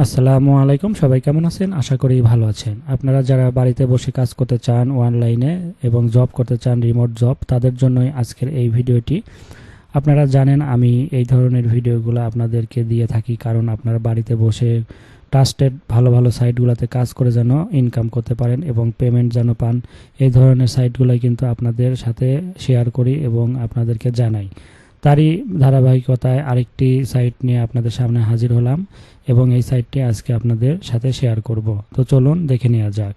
আসসালামু আলাইকুম, সবাই কেমন আছেন? আশা করি ভালো আছেন। আপনারা যারা বাড়িতে বসে কাজ করতে চান অনলাইনে এবং জব করতে চান, রিমোট জব, তাদের জন্যই আজকের এই ভিডিওটি। আপনারা জানেন আমি এই ধরনের ভিডিওগুলো আপনাদেরকে দিয়ে থাকি কারণ আপনারা বাড়িতে বসে ট্রাস্টেড ভালো ভালো সাইটগুলোতে কাজ করে যেন ইনকাম করতে পারেন এবং পেমেন্ট যেন পান। এই ধরনের সাইটগুলোই কিন্তু আপনাদের সাথে শেয়ার করি এবং আপনাদেরকে জানাই। তারই ধারাবাহিকতায় আরেকটি সাইট নিয়ে আপনাদের সামনে হাজির হলাম এবং এই সাইটটি আজকে আপনাদের সাথে শেয়ার করব। তো চলুন দেখে নেওয়া যাক।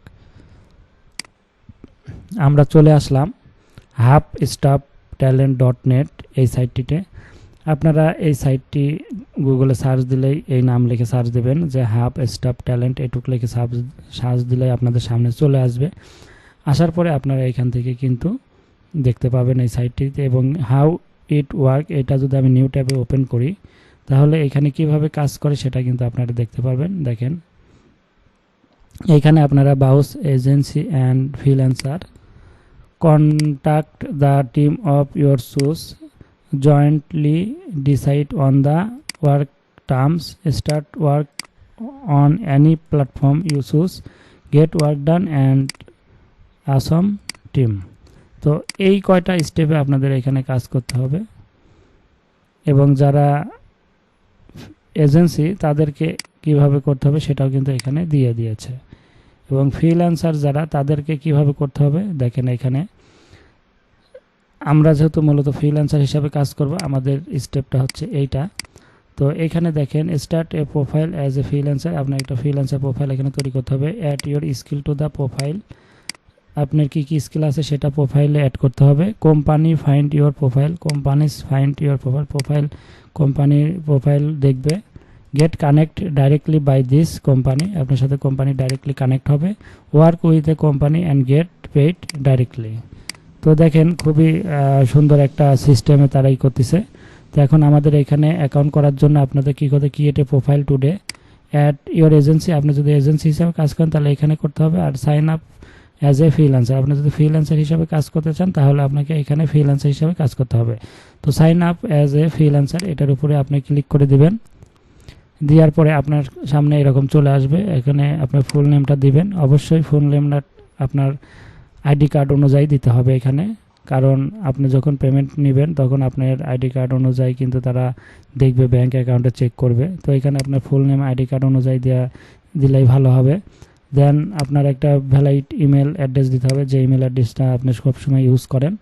আমরা চলে আসলাম hubstafftalent.net এই সাইটটিতে। আপনারা এই সাইটটি গুগলে সার্চ দিলেই এই নাম লিখে সার্চ দেবেন যে hubstafftalent, এটুকু লিখে সার্চ দিলেই আপনাদের সামনে চলে আসবে। আসার পরে আপনারা এখান থেকে কিন্তু দেখতে পাবেন এই সাইটটিতে এবং হাউ ইট ওয়ার্ক, এটা যদি আমি নিউ ট্যাবে ওপেন করি তাহলে এখানে কিভাবে কাজ করে সেটা কিন্তু আপনারা দেখতে পারবেন। দেখেন এইখানে আপনারা browse agency and freelancer, contact the team of your choose, jointly decide on the work terms, start work on any platform you choose, get work done and assume team. তো এই কয়টা স্টেপে আপনাদের এখানে কাজ করতে হবে এবং যারা এজেন্সি তাদেরকে কিভাবে করতে হবে সেটাও কিন্তু এখানে দিয়ে দিয়েছে এবং ফ্রিল্যান্সার যারা তাদেরকে কিভাবে করতে হবে দেখেন এখানে। আমরা যেহেতু মূলত ফ্রিল্যান্সার হিসাবে কাজ করব, আমাদের স্টেপটা হচ্ছে এইটা। তো এখানে দেখেন start a profile as a freelancer, আপনার একটা ফ্রিল্যান্সার প্রোফাইল এখানে তৈরি করতে হবে। Add your skill to the profile, আপনার কি কি স্কিল আছে সেটা প্রোফাইলে অ্যাড করতে হবে। Company find your profile, companies find your profile, কোম্পানির প্রোফাইল দেখবে। Get connect directly by this company, আপনার সাথে কোম্পানি ডাইরেক্টলি কানেক্ট হবে। Work with a company and get paid directly. তো দেখেন খুবই সুন্দর একটা সিস্টেমে তারাই করতেছে। তো এখন আমাদের এখানে অ্যাকাউন্ট করার জন্য আপনাদের কী করতে, create a profile today, add your agency, আপনি যদি এজেন্সি হিসাবে কাজ করেন তাহলে এখানে করতে হবে। আর sign up as a freelancer, আপনি যদি ফ্রিল্যান্সার হিসাবে কাজ করতে চান তাহলে আপনাকে এখানে ফ্রিল্যান্সার হিসাবে কাজ করতে হবে। তো sign up as a freelancer এটার উপরে আপনি ক্লিক করে দিবেন। দেওয়ার পরে আপনার সামনে এরকম চলে আসবে। এখানে আপনার ফুল নেমটা দিবেন, অবশ্যই ফুল নেমটা আপনার আইডি কার্ড অনুযায়ী দিতে হবে এখানে, কারণ আপনি যখন পেমেন্ট নেবেন তখন আপনার আইডি কার্ড অনুযায়ী কিন্তু তারা দেখবে, ব্যাঙ্ক অ্যাকাউন্টে চেক করবে। তো এখানে আপনার ফুল নেম আইডি কার্ড অনুযায়ী দিলেই ভালো হবে। দেন আপনার একটা ভ্যালিড ইমেল অ্যাড্রেস দিতে হবে, যে ইমেল অ্যাড্রেসটা আপনি সবসময় ইউজ করেন।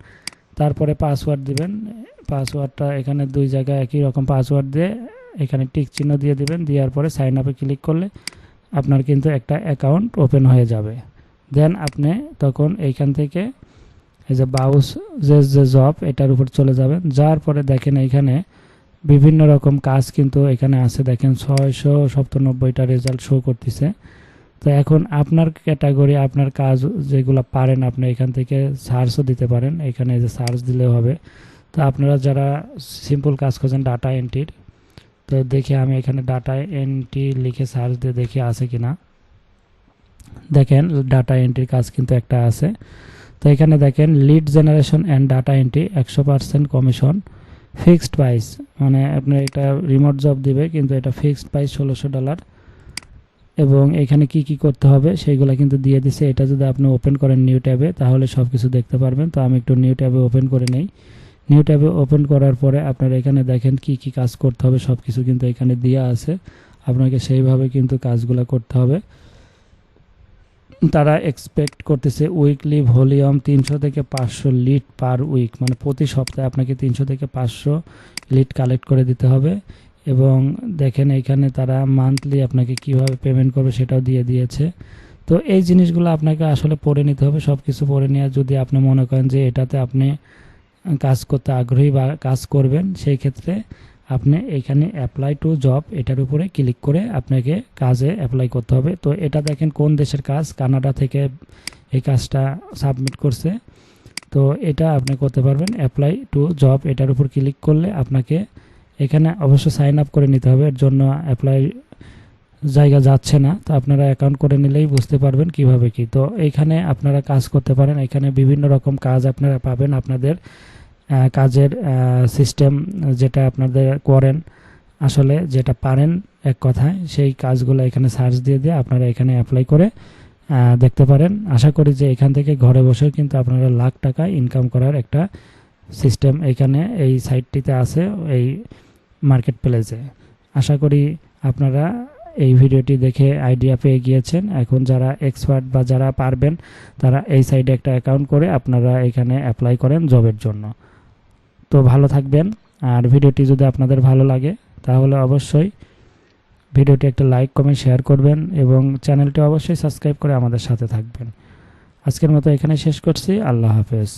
তারপরে পাসওয়ার্ড দিবেন। পাসওয়ার্ডটা এখানে দুই জায়গায় একই রকম পাসওয়ার্ড দিয়ে এখানে টিক চিহ্ন দিয়ে দিবেন। দেওয়ার পরে সাইন আপে ক্লিক করলে আপনার কিন্তু একটা অ্যাকাউন্ট ওপেন হয়ে যাবে। দেন আপনি তখন এইখান থেকে এই যে বাউস যে জব এটার উপর চলে যাবেন। যাওয়ার পরে দেখেন এইখানে বিভিন্ন রকম কাজ কিন্তু এখানে আছে। দেখেন 697টা রেজাল্ট শো করতেছে। তো এখন আপনার ক্যাটাগরি, আপনার কাজ যেগুলো পারেন আপনি এখান থেকে সার্চও দিতে পারেন। এখানে যে সার্চ দিলেও হবে। তো আপনারা যারা সিম্পল কাজ করছেন ডাটা এন্ট্রির, তো দেখি আমি এখানে ডাটা এন্ট্রি লিখে সার্চ দিয়ে দেখি আছে কিনা। দেখেন ডাটা এন্ট্রির কাজ কিন্তু একটা আছে। তো এখানে দেখেন lead generation and data entry, 100% commission, fixed price, মানে আপনার এটা রিমোট জব দিবে কিন্তু এটা ফিক্সড প্রাইস $1600। এবং এখানে কি কি করতে হবে সেইগুলো কিন্তু দিয়ে দিছে। এটা যদি আপনি ওপেন করেন নিউ ট্যাবে তাহলে সব কিছু দেখতে পারবেন। তো আমি একটু নিউ ট্যাবে ওপেন করে নেই। নিউ ট্যাবে ওপেন করার পরে আপনারা এখানে দেখেন কি কি কাজ করতে হবে, সব কিছু কিন্তু এখানে দেওয়া আছে। আপনাকে সেইভাবে কিন্তু কাজগুলো করতে হবে। তারা এক্সপেক্ট করতেছে উইকলি ভলিউম 300 থেকে 500 লিড পার উইক, মানে প্রতি সপ্তাহে আপনাকে 300 থেকে 500 লিড কালেক্ট করে দিতে হবে। এবং দেখেন এখানে তারা মান্থলি আপনাকে কিভাবে পেমেন্ট করবে সেটাও দিয়ে দিয়েছে। তো এই জিনিসগুলো আপনাকে আসলে পড়ে নিতে হবে। সব কিছু পড়ে নিয়ে যদি আপনি মনে করেন যে এটাতে আপনি কাজ করতে আগ্রহী বা কাজ করবেন, সেই ক্ষেত্রে আপনি এখানে অ্যাপ্লাই টু জব এটার উপরে ক্লিক করে আপনাকে কাজে অ্যাপ্লাই করতে হবে। তো এটা দেখেন কোন দেশের কাজ, কানাডা থেকে এই কাজটা সাবমিট করছে। তো এটা আপনি করতে পারবেন অ্যাপ্লাই টু জব, এটার উপর ক্লিক করলে আপনাকে এখানে অবশ্য সাইন আপ করে নিতে হবে, এর জন্য অ্যাপ্লাই জায়গা যাচ্ছে না। তো আপনারা অ্যাকাউন্ট করে নিলেই বুঝতে পারবেন কিভাবে কি। তো এইখানে আপনারা কাজ করতে পারেন। এখানে বিভিন্ন রকম কাজ আপনারা পাবেন। আপনাদের কাজের সিস্টেম যেটা আপনাদের করেন, আসলে যেটা পারেন এক কথায় সেই কাজগুলো এখানে সার্চ দিয়ে আপনারা এখানে অ্যাপ্লাই করে দেখতে পারেন। আশা করি যে এখান থেকে ঘরে বসে কিন্তু আপনারা লাখ টাকা ইনকাম করার একটা সিস্টেম এখানে এই সাইটটিতে আছে, এই মার্কেট প্লেসে। আশা করি আপনারা এই ভিডিওটি দেখে আইডিয়া পেয়ে গিয়েছেন। এখন যারা এক্সপার্ট বা যারা পারবেন তারা এই সাইডে একটা অ্যাকাউন্ট করে আপনারা এখানে অ্যাপ্লাই করেন জবের জন্য। তো ভালো থাকবেন। আর ভিডিওটি যদি আপনাদের ভালো লাগে তাহলে অবশ্যই ভিডিওটি একটা লাইক কমেন্ট শেয়ার করবেন এবং চ্যানেলটি অবশ্যই সাবস্ক্রাইব করে আমাদের সাথে থাকবেন। আজকের মতো এখানে শেষ করছি। আল্লাহ হাফেজ।